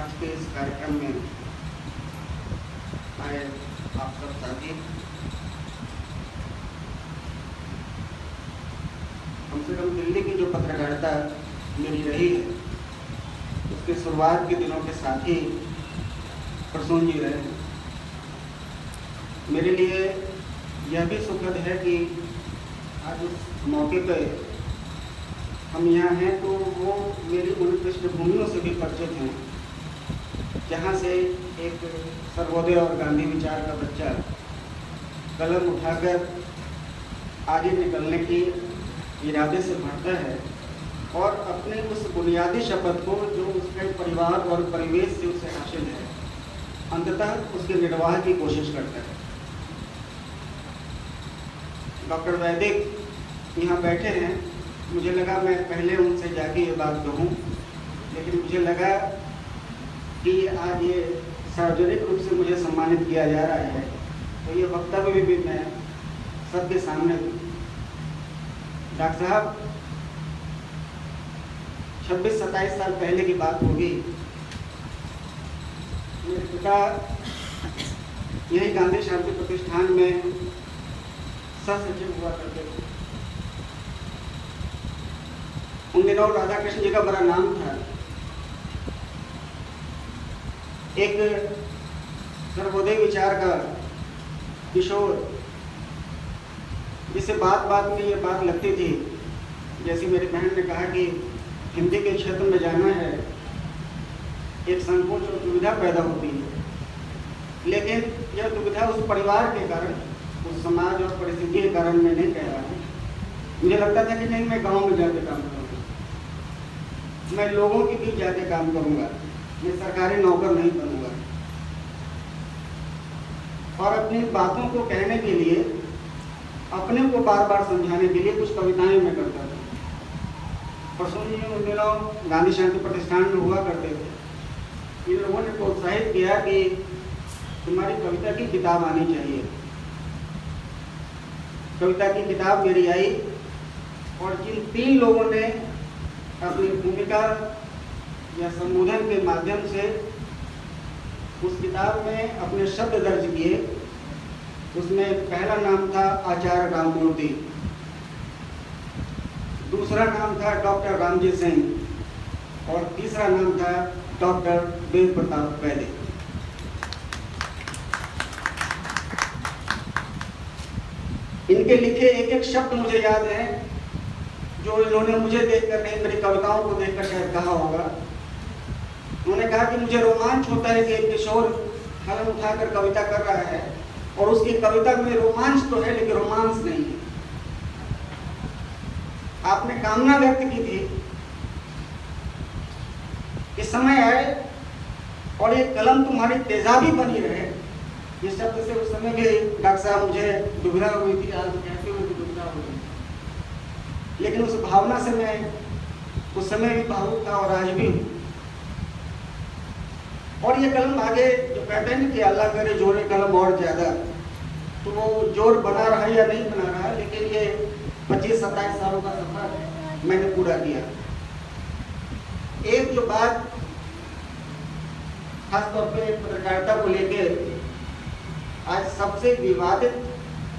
आज के इस कार्यक्रम में आए आप सब साथी, कम से कम दिल्ली की जो पत्रकारिता मेरी रही है उसके शुरुआत के दिनों के साथ ही प्रसून जी रहे। मेरे लिए यह भी सुखद है कि आज उस मौके पर हम यहाँ हैं तो वो मेरी उन पृष्ठभूमियों से भी परिचित हैं जहाँ से एक सर्वोदय और गांधी विचार का बच्चा कलम उठाकर आगे निकलने की इरादे से बढ़ता है और अपने उस बुनियादी शपथ को जो उसके परिवार और परिवेश से उसे हासिल है अंततः उसके निर्वाह की कोशिश करता है। डॉक्टर वैदिक यहाँ बैठे हैं, मुझे लगा मैं पहले उनसे जाके ये बात कहूँ, लेकिन मुझे लगा कि आज ये सार्वजनिक रूप से मुझे सम्मानित किया जा रहा है तो ये वक्तव्य भी मैं सबके सामने दूँ। डॉक्टर साहब, 26-27 साल पहले की बात होगी, मेरे पिता यही गांधी शांति प्रतिष्ठान में सचिव हुआ करते थे। उन दिनों राधा कृष्ण जी का बड़ा नाम था। एक सर्वोदय विचार का किशोर जिसे बात बात में ये बात लगती थी, जैसी मेरी बहन ने कहा कि हिंदी के क्षेत्र में जाना है, एक संकोच और दुविधा पैदा होती है, लेकिन यह दुविधा उस परिवार के कारण, उस समाज और परिस्थिति के कारण मैं नहीं कह रहा हूँ। मुझे लगता था कि नहीं, मैं गांव में जाके काम करूँगा, मैं लोगों के बीच जाके काम करूँगा, मैं सरकारी नौकर नहीं बनूंगा। और अपनी बातों को कहने के लिए, अपने को बार बार समझाने के लिए कुछ कविताएं मैं करता था। प्रसून जी उन दिनों गांधी शांति प्रतिष्ठान में हुआ करते थे। इन लोगों ने प्रोत्साहित किया कि तुम्हारी कविता की किताब आनी चाहिए। कविता की किताब मेरी आई और जिन 3 लोगों ने अपनी भूमिका या संबोधन के माध्यम से उस किताब में अपने शब्द दर्ज किए, उसमें पहला नाम था आचार्य राममूर्ति, दूसरा नाम था डॉक्टर रामजी सिंह और तीसरा नाम था डॉक्टर वेद प्रताप वैदिक। इनके लिखे एक एक शब्द मुझे याद है, जो इन्होंने मुझे देखकर नहीं, मेरी कविताओं को देखकर शायद कहा होगा। उन्होंने कहा कि मुझे रोमांच होता है कि एक किशोर कलम उठाकर कविता कर रहा है और उसकी कविता में रोमांच तो है लेकिन रोमांस नहीं है। आपने कामना व्यक्त की थी कि समय आए और ये कलम तुम्हारी तेजाबी बनी रहे। इस शब्द से उस समय भी डॉक्टर साहब मुझे दुविधा हुई थी, आज कहते हुए दुविधा हुई, लेकिन उस भावना से मैं उस समय भी भावुक था और आज भी हूँ। और ये कलम आगे जो कहते हैं कि अल्लाह करे जोरे कलम और ज़्यादा, तो वो जोर बना रहा है या नहीं बना रहा, लेकिन ये 25-27 सालों का सफर मैंने पूरा किया। एक जो बात खासतौर पे पत्रकारिता को लेकर आज सबसे विवादित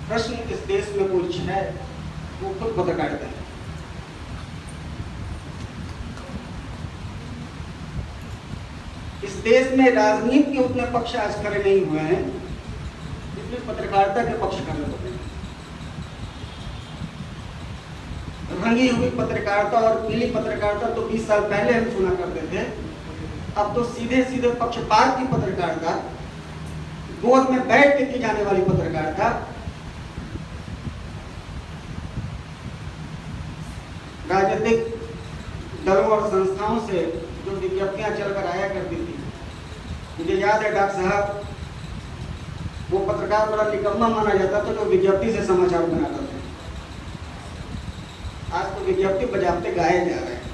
प्रश्न इस देश में कुछ है, वो खुद पत्रकारिता है। इस देश में राजनीति के उतने पक्ष आज खड़े नहीं हुए हैं जितने पत्रकारिता के पक्ष खड़े होते हैं। रंगी हुई पत्रकारिता और पीली पत्रकारिता तो 20 साल पहले हम सुना करते थे, अब तो सीधे सीधे पक्षपात की पत्रकारिता, गोद में बैठ के की जाने वाली पत्रकारिता, राजनीतिक दलों और संस्थाओं से जो विज्ञप्तियां चलकर आया करती थी। मुझे याद है डॉक्टर साहब, वो पत्रकार बड़ा निकम्मा माना जाता था जो विज्ञप्ति से समाचार बनाता था। आज तो विज्ञप्ति बजाते गाए जा रहे हैं।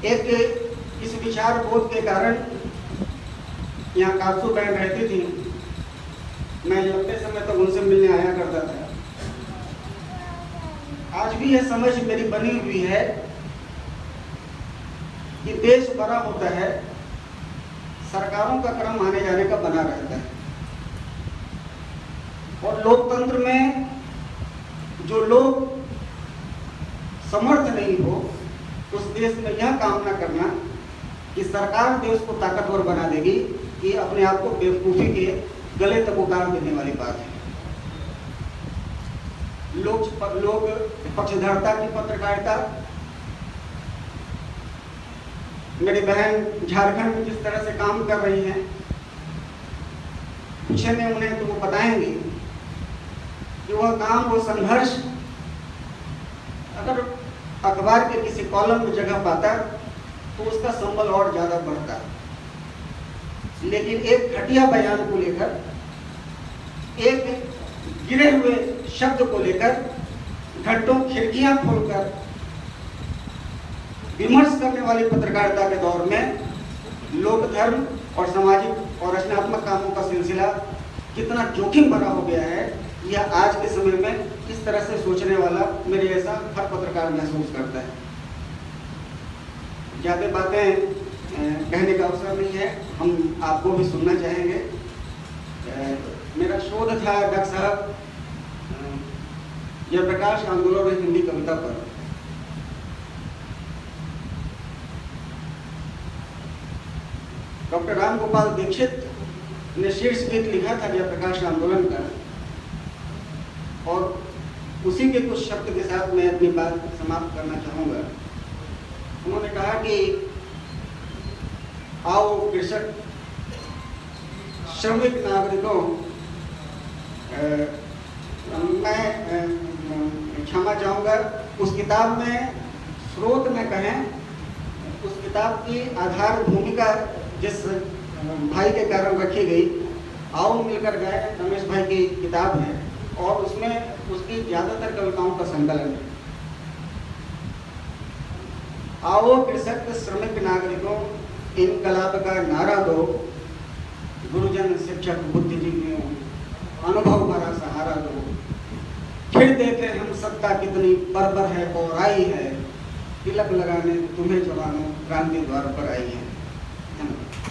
एक इस विचार बोध के कारण यहाँ कासू बहन रहती थी, मैं लंबे समय तक उनसे मिलने आया करता था। आज भी यह समझ मेरी बनी हुई है कि देश बड़ा होता है, सरकारों का क्रम आने जाने का बना रहता है, और लोकतंत्र में जो लोग समर्थ नहीं हो उस देश में यह कामना करना कि सरकार देश को ताकतवर बना देगी, कि अपने आप को बेवकूफ़ी के गले तक उतार देने वाली बात है। लोग पक्षधरता की पत्रकारिता, मेरी बहन झारखंड में जिस तरह से काम कर रही हैं, पूछेंगे उन्हें तो वो बताएंगे कि वह काम, वो संघर्ष अगर अखबार के किसी कॉलम में जगह पाता तो उसका संबल और ज़्यादा बढ़ता, लेकिन एक घटिया बयान को लेकर, एक गिरे हुए शब्द को लेकर घंटों खिड़कियां खोलकर विमर्श करने वाली पत्रकारिता के दौर में लोक धर्म और सामाजिक और रचनात्मक कामों का सिलसिला कितना जोखिम भरा हो गया है, यह आज के समय में इस तरह से सोचने वाला मेरे जैसा हर पत्रकार महसूस करता है। ज़्यादा बातें कहने का अवसर नहीं है, हम आपको भी सुनना चाहेंगे। मेरा शोध था डॉक्टर साहब जयप्रकाश आंदोलन और हिंदी कविता पर। डॉक्टर राम गोपाल दीक्षित ने शीर्ष गीत लिखा था जयप्रकाश आंदोलन का, और उसी के कुछ शब्द के साथ मैं अपनी बात समाप्त करना चाहूँगा। उन्होंने कहा कि आओ कृषक श्रमिक नागरिकों, मैं क्षमा चाहूँगा, उस किताब में स्रोत में कहें, उस किताब की आधार भूमिका जिस भाई के कारण रखी गई, आओ मिलकर गए, रमेश भाई की किताब है, और उसमें उसकी ज़्यादातर कविताओं का संकलन है। आओ कृषक श्रमिक नागरिकों, इनकलाब का नारा दो, गुरुजन शिक्षक बुद्धिजीवियों, अनुभव भरा सहारा दो, फिर देखें हम सत्ता कितनी बर्बर है और आई है, तिलक लगाने तुम्हें जवानों क्रांति द्वार पर आई है। धन्यवाद।